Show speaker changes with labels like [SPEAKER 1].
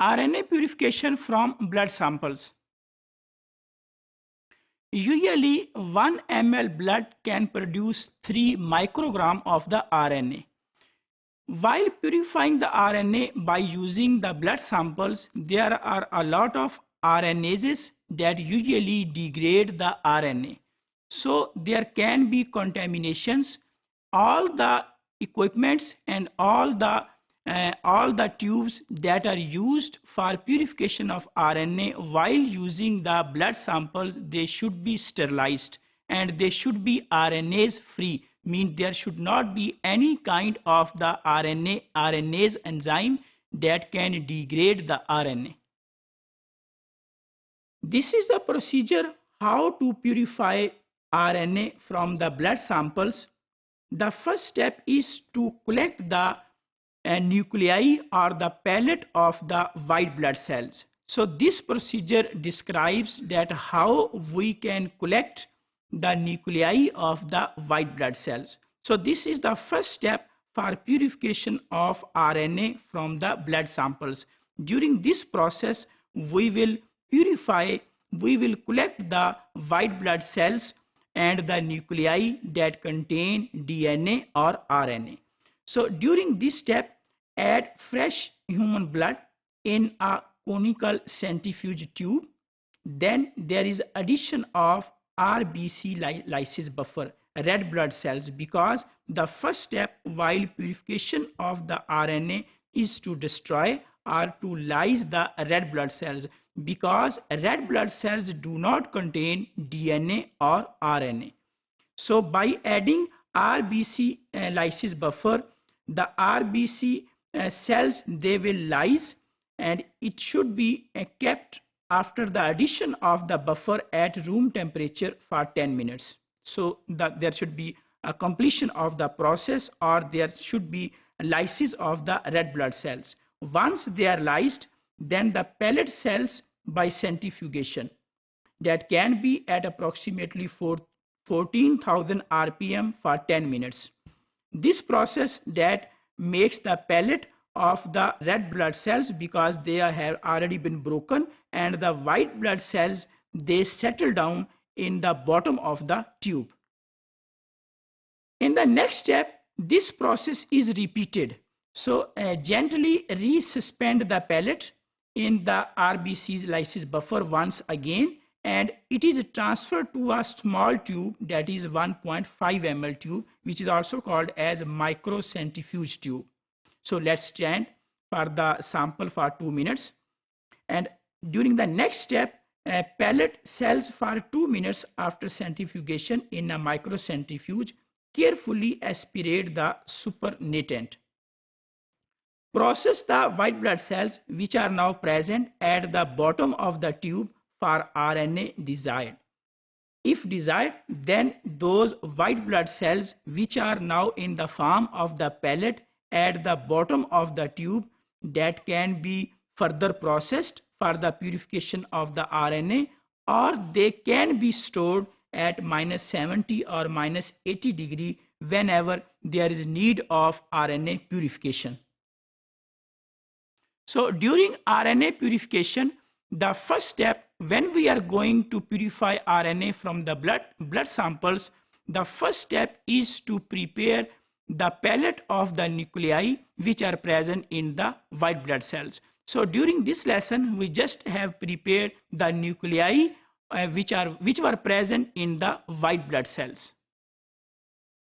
[SPEAKER 1] RNA purification from blood samples. Usually 1 ml blood can produce 3 microgram of the RNA. While purifying the RNA by using the blood samples, there are a lot of RNases that usually degrade the RNA. So there can be contaminations. All the equipments and all the tubes that are used for purification of RNA while using the blood samples, they should be sterilized and they should be RNase free. Means there should not be any kind of the RNase enzyme that can degrade the RNA. This is the procedure how to purify RNA from the blood samples. The first step is to collect the nuclei or the pellet of the white blood cells. So this procedure describes that how we can collect the nuclei of the white blood cells. So this is the first step for purification of RNA from the blood samples. During this process, we will collect the white blood cells and the nuclei that contain DNA or RNA. So during this step, add fresh human blood in a conical centrifuge tube. Then there is addition of RBC lysis buffer, red blood cells, because the first step while purification of the RNA is to destroy or to lyse the red blood cells, because red blood cells do not contain DNA or RNA. So by adding RBC lysis buffer, the RBC cells, they will lyse, and it should be kept after the addition of the buffer at room temperature for 10 minutes. So there should be a completion of the process, or there should be lysis of the red blood cells. Once they are lysed, then the pellet cells by centrifugation, that can be at approximately 14,000 rpm for 10 minutes. This process that makes the pellet of the red blood cells, because they have already been broken, and the white blood cells, they settle down in the bottom of the tube. In the next step, this process is repeated. So gently resuspend the pellet in the RBC lysis buffer once again, and it is transferred to a small tube, that is 1.5 ml tube, which is also called as microcentrifuge tube. So let's stand for the sample for 2 minutes, and during the next step, pellet cells for 2 minutes after centrifugation in a microcentrifuge, carefully aspirate the supernatant. Process the white blood cells which are now present at the bottom of the tube for RNA desired. If desired, then those white blood cells which are now in the form of the pellet at the bottom of the tube, that can be further processed for the purification of the RNA, or they can be stored at -70 or -80 degree whenever there is need of RNA purification. So during RNA purification, the first step, when we are going to purify RNA from the blood samples, the first step is to prepare the pellet of the nuclei which are present in the white blood cells. So during this lesson, we just have prepared the nuclei which were present in the white blood cells.